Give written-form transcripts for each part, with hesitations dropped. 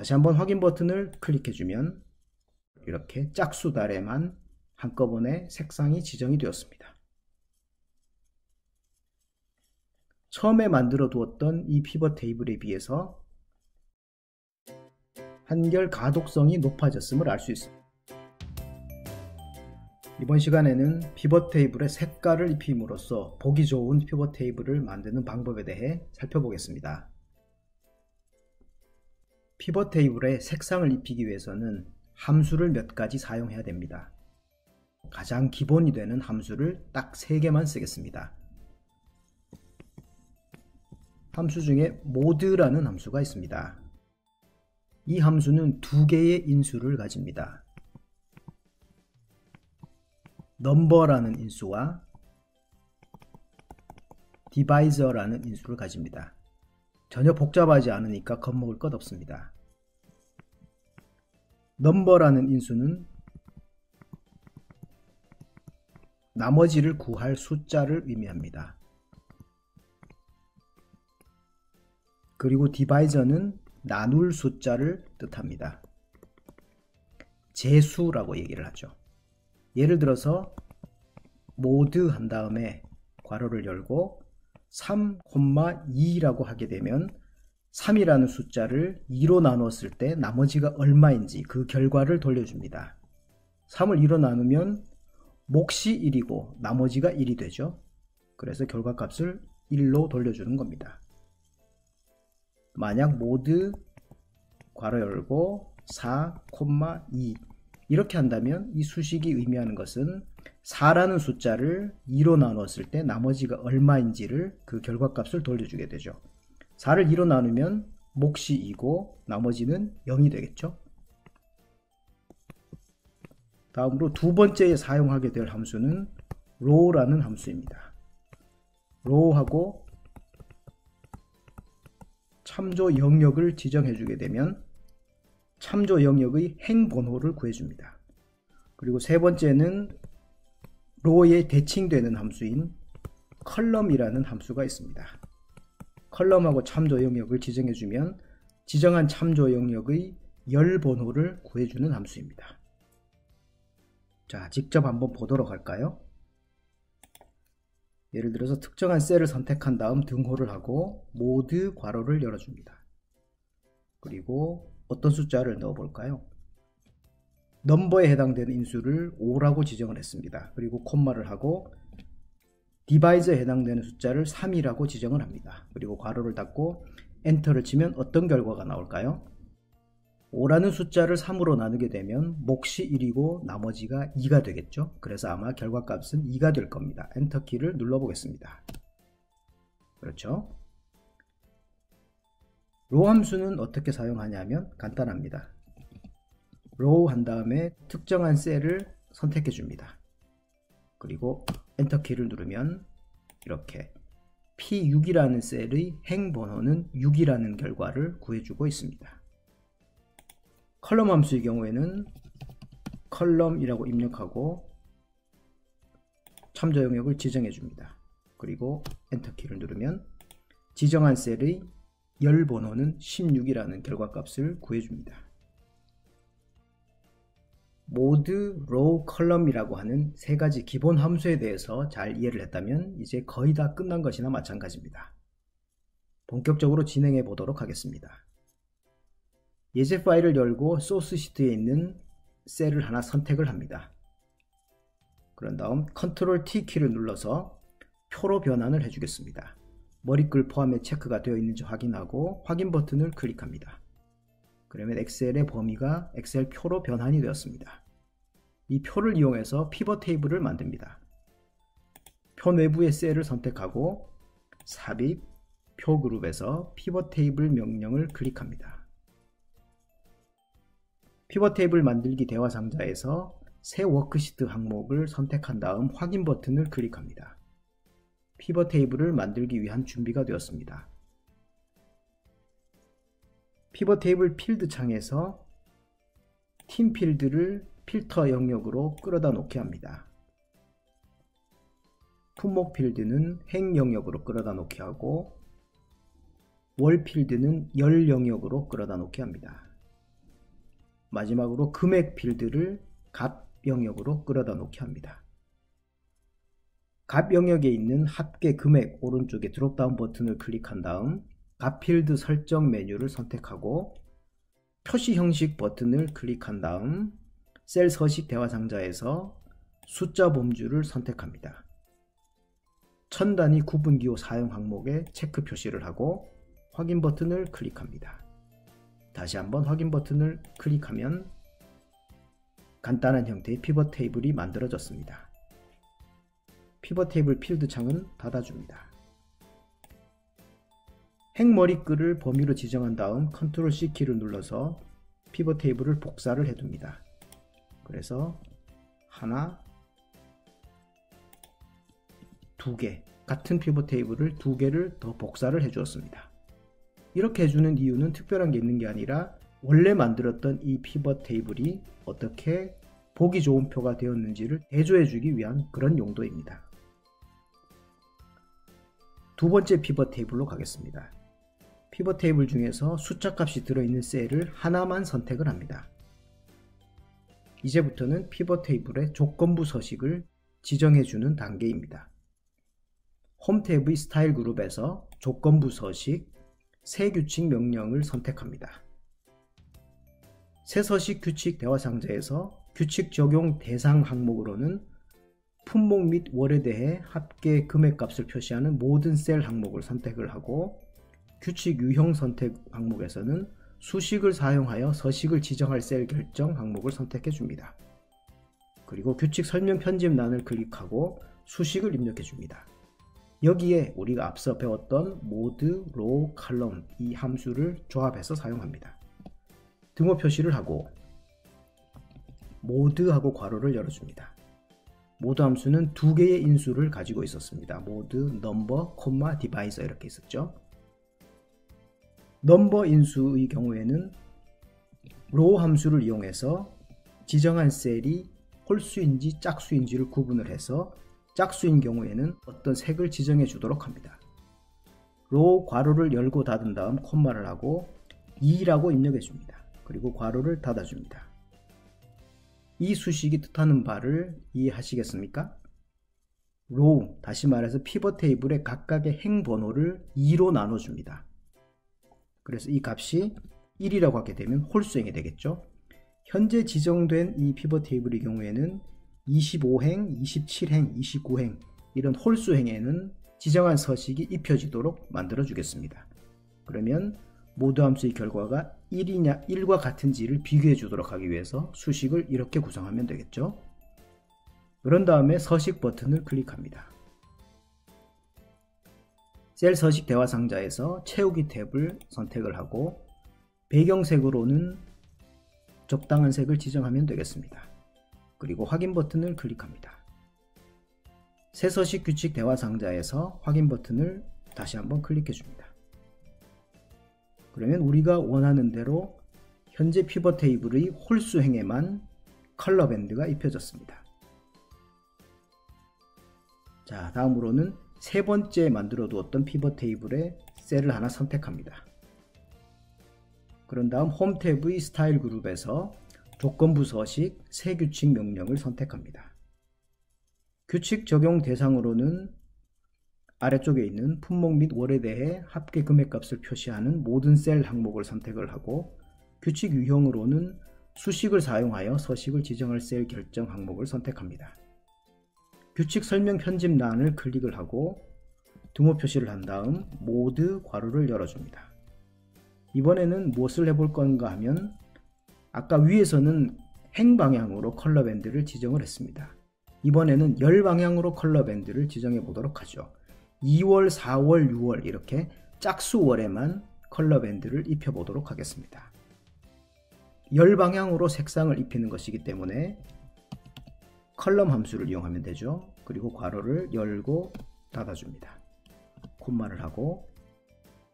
다시 한번 확인 버튼을 클릭해주면 이렇게 짝수달에만 한꺼번에 색상이 지정이 되었습니다. 처음에 만들어 두었던 이 피벗 테이블에 비해서 한결 가독성이 높아졌음을 알 수 있습니다. 이번 시간에는 피벗 테이블에 색깔을 입힘으로써 보기 좋은 피벗 테이블을 만드는 방법에 대해 살펴보겠습니다. 피벗 테이블에 색상을 입히기 위해서는 함수를 몇 가지 사용해야 됩니다. 가장 기본이 되는 함수를 딱 3개만 쓰겠습니다. 함수 중에 mode라는 함수가 있습니다. 이 함수는 2개의 인수를 가집니다. number라는 인수와 divisor라는 인수를 가집니다. 전혀 복잡하지 않으니까 겁먹을 것 없습니다. number라는 인수는 나머지를 구할 숫자를 의미합니다. 그리고 디바이저는 나눌 숫자를 뜻합니다. 제수라고 얘기를 하죠. 예를 들어서 mod 한 다음에 괄호를 열고 3,2라고 하게 되면 3이라는 숫자를 2로 나눴을 때 나머지가 얼마인지 그 결과를 돌려줍니다. 3을 2로 나누면 몫이 1이고 나머지가 1이 되죠. 그래서 결과값을 1로 돌려주는 겁니다. 만약 mod 괄호 열고 4,2 이렇게 한다면 이 수식이 의미하는 것은 4라는 숫자를 2로 나눴을 때 나머지가 얼마인지를 그 결과값을 돌려주게 되죠. 4를 2로 나누면 몫이 2고 나머지는 0이 되겠죠. 다음으로 두 번째에 사용하게 될 함수는 row라는 함수입니다. row하고 참조 영역을 지정해 주게 되면 참조 영역의 행번호를 구해줍니다. 그리고 세 번째는 row에 대칭되는 함수인 column이라는 함수가 있습니다. column하고 참조 영역을 지정해 주면 지정한 참조 영역의 열 번호를 구해주는 함수입니다. 자, 직접 한번 보도록 할까요? 예를 들어서 특정한 셀을 선택한 다음 등호를 하고 mod 괄호를 열어줍니다. 그리고 어떤 숫자를 넣어 볼까요? 넘버에 해당되는 인수를 5라고 지정을 했습니다. 그리고 콤마를 하고 디바이저에 해당되는 숫자를 3이라고 지정을 합니다. 그리고 괄호를 닫고 엔터를 치면 어떤 결과가 나올까요? 5라는 숫자를 3으로 나누게 되면 몫이 1이고 나머지가 2가 되겠죠. 그래서 아마 결과값은 2가 될 겁니다. 엔터키를 눌러보겠습니다. 그렇죠? row 함수는 어떻게 사용하냐면 간단합니다. row 한 다음에 특정한 셀을 선택해 줍니다. 그리고 엔터키를 누르면 이렇게 P6이라는 셀의 행번호는 6이라는 결과를 구해주고 있습니다. 컬럼 함수의 경우에는 column이라고 입력하고 참조 영역을 지정해 줍니다. 그리고 엔터키를 누르면 지정한 셀의 열 번호는 16이라는 결과값을 구해줍니다. mod, row, column이라고 하는 세 가지 기본 함수에 대해서 잘 이해를 했다면 이제 거의 다 끝난 것이나 마찬가지입니다. 본격적으로 진행해 보도록 하겠습니다. 예제 파일을 열고 소스 시트에 있는 셀을 하나 선택을 합니다. 그런 다음 컨트롤 T 키를 눌러서 표로 변환을 해주겠습니다. 머리글 포함에 체크가 되어 있는지 확인하고 확인 버튼을 클릭합니다. 그러면 엑셀의 범위가 엑셀 표로 변환이 되었습니다. 이 표를 이용해서 피벗 테이블을 만듭니다. 표 내부의 셀을 선택하고 삽입, 표 그룹에서 피벗 테이블 명령을 클릭합니다. 피벗 테이블 만들기 대화 상자에서 새 워크시트 항목을 선택한 다음 확인 버튼을 클릭합니다. 피벗 테이블을 만들기 위한 준비가 되었습니다. 피벗 테이블 필드 창에서 팀 필드를 필터 영역으로 끌어다 놓게 합니다. 품목 필드는 행 영역으로 끌어다 놓게 하고 월 필드는 열 영역으로 끌어다 놓게 합니다. 마지막으로 금액 필드를 값 영역으로 끌어다 놓게 합니다. 값 영역에 있는 합계 금액 오른쪽에 드롭다운 버튼을 클릭한 다음 값 필드 설정 메뉴를 선택하고 표시 형식 버튼을 클릭한 다음 셀 서식 대화 상자에서 숫자 범주를 선택합니다. 천 단위 구분기호 사용 항목에 체크 표시를 하고 확인 버튼을 클릭합니다. 다시 한번 확인 버튼을 클릭하면 간단한 형태의 피벗 테이블이 만들어졌습니다. 피벗 테이블 필드 창은 닫아줍니다. 행머리글을 범위로 지정한 다음 컨트롤 C 키를 눌러서 피벗 테이블을 복사를 해둡니다. 그래서 하나, 두 개, 같은 피벗 테이블을 두 개를 더 복사를 해주었습니다. 이렇게 해주는 이유는 특별한 게 있는 게 아니라 원래 만들었던 이 피벗 테이블이 어떻게 보기 좋은 표가 되었는지를 대조해 주기 위한 그런 용도입니다. 두 번째 피벗 테이블로 가겠습니다. 피벗 테이블 중에서 숫자 값이 들어있는 셀을 하나만 선택을 합니다. 이제부터는 피벗 테이블의 조건부 서식을 지정해 주는 단계입니다. 홈 탭의 스타일 그룹에서 조건부 서식, 새 규칙 명령을 선택합니다. 새 서식 규칙 대화 상자에서 규칙 적용 대상 항목으로는 품목 및 월에 대해 합계 금액 값을 표시하는 모든 셀 항목을 선택을 하고 규칙 유형 선택 항목에서는 수식을 사용하여 서식을 지정할 셀 결정 항목을 선택해 줍니다. 그리고 규칙 설명 편집란을 클릭하고 수식을 입력해 줍니다. 여기에 우리가 앞서 배웠던 mode, row, column 이 함수를 조합해서 사용합니다. 등호 표시를 하고 mode하고 괄호를 열어줍니다. mode 함수는 두 개의 인수를 가지고 있었습니다. mode, number, divisor 이렇게 있었죠. 넘버 인수의 경우에는 row 함수를 이용해서 지정한 셀이 홀수인지 짝수인지를 구분을 해서 짝수인 경우에는 어떤 색을 지정해 주도록 합니다. row 괄호를 열고 닫은 다음 콤마를 하고 2라고 입력해 줍니다. 그리고 괄호를 닫아 줍니다. 이 수식이 뜻하는 바를 이해하시겠습니까? row, 다시 말해서 피벗 테이블의 각각의 행 번호를 2로 나눠 줍니다. 그래서 이 값이 1이라고 하게 되면 홀수행이 되겠죠. 현재 지정된 이 피벗 테이블의 경우에는 25행, 27행, 29행 이런 홀수행에는 지정한 서식이 입혀지도록 만들어 주겠습니다. 그러면 mode 함수의 결과가 1과 같은지를 비교해 주도록 하기 위해서 수식을 이렇게 구성하면 되겠죠. 그런 다음에 서식 버튼을 클릭합니다. 셀 서식 대화 상자에서 채우기 탭을 선택을 하고 배경색으로는 적당한 색을 지정하면 되겠습니다. 그리고 확인 버튼을 클릭합니다. 새 서식 규칙 대화 상자에서 확인 버튼을 다시 한번 클릭해 줍니다. 그러면 우리가 원하는 대로 현재 피벗 테이블의 홀수행에만 컬러 밴드가 입혀졌습니다. 자, 다음으로는 세 번째 만들어 두었던 피벗 테이블의 셀을 하나 선택합니다. 그런 다음 홈 탭의 스타일 그룹에서 조건부 서식 새 규칙 명령을 선택합니다. 규칙 적용 대상으로는 아래쪽에 있는 품목 및 월에 대해 합계 금액값을 표시하는 모든 셀 항목을 선택을 하고 규칙 유형으로는 수식을 사용하여 서식을 지정할 셀 결정 항목을 선택합니다. 규칙 설명 편집란을 클릭을 하고 등호 표시를 한 다음 mode 괄호를 열어줍니다. 이번에는 무엇을 해볼 건가 하면 아까 위에서는 행 방향으로 컬러 밴드를 지정을 했습니다. 이번에는 열 방향으로 컬러 밴드를 지정해 보도록 하죠. 2월, 4월, 6월 이렇게 짝수월에만 컬러 밴드를 입혀 보도록 하겠습니다. 열 방향으로 색상을 입히는 것이기 때문에 컬럼 함수를 이용하면 되죠. 그리고 괄호를 열고 닫아줍니다. 콤마를 하고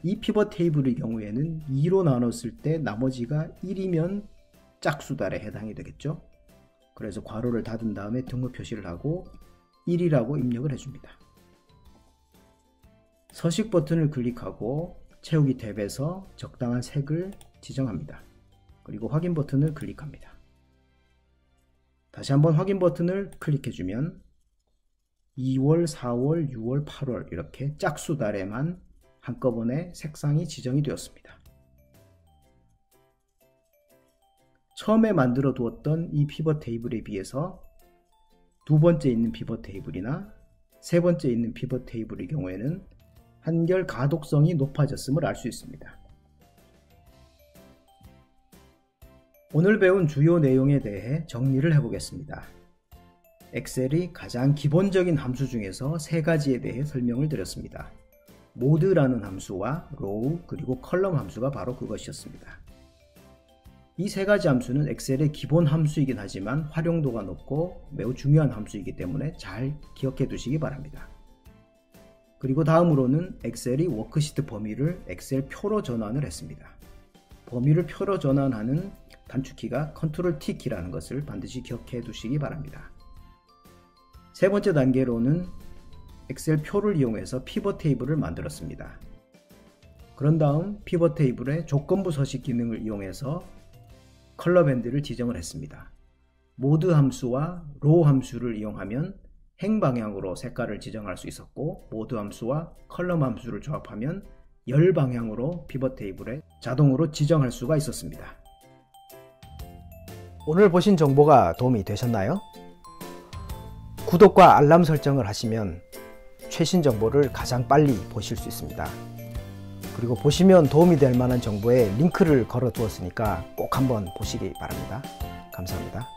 이 피벗 테이블의 경우에는 2로 나눴을 때 나머지가 1이면 짝수달에 해당이 되겠죠. 그래서 괄호를 닫은 다음에 등호 표시를 하고 1이라고 입력을 해줍니다. 서식 버튼을 클릭하고 채우기 탭에서 적당한 색을 지정합니다. 그리고 확인 버튼을 클릭합니다. 다시 한번 확인 버튼을 클릭해주면 2월, 4월, 6월, 8월 이렇게 짝수 달에만 한꺼번에 색상이 지정이 되었습니다. 처음에 만들어 두었던 이 피벗 테이블에 비해서 두 번째 있는 피벗 테이블이나 세 번째 있는 피벗 테이블의 경우에는 한결 가독성이 높아졌음을 알 수 있습니다. 오늘 배운 주요 내용에 대해 정리를 해보겠습니다. 엑셀이 가장 기본적인 함수 중에서 세 가지에 대해 설명을 드렸습니다. 모드라는 함수와 로우 그리고 컬럼 함수가 바로 그것이었습니다. 이 세 가지 함수는 엑셀의 기본 함수이긴 하지만 활용도가 높고 매우 중요한 함수이기 때문에 잘 기억해 두시기 바랍니다. 그리고 다음으로는 엑셀이 워크시트 범위를 엑셀 표로 전환을 했습니다. 범위를 표로 전환하는 단축키가 컨트롤 T 키라는 것을 반드시 기억해 두시기 바랍니다. 세 번째 단계로는 엑셀 표를 이용해서 피벗 테이블을 만들었습니다. 그런 다음 피벗 테이블의 조건부 서식 기능을 이용해서 컬러 밴드를 지정을 했습니다. 모드 함수와 로우 함수를 이용하면 행방향으로 색깔을 지정할 수 있었고, 모드 함수와 컬럼 함수를 조합하면 열 방향으로 피벗 테이블에 자동으로 지정할 수가 있었습니다. 오늘 보신 정보가 도움이 되셨나요? 구독과 알람 설정을 하시면 최신 정보를 가장 빨리 보실 수 있습니다. 그리고 보시면 도움이 될 만한 정보에 링크를 걸어 두었으니까 꼭 한번 보시기 바랍니다. 감사합니다.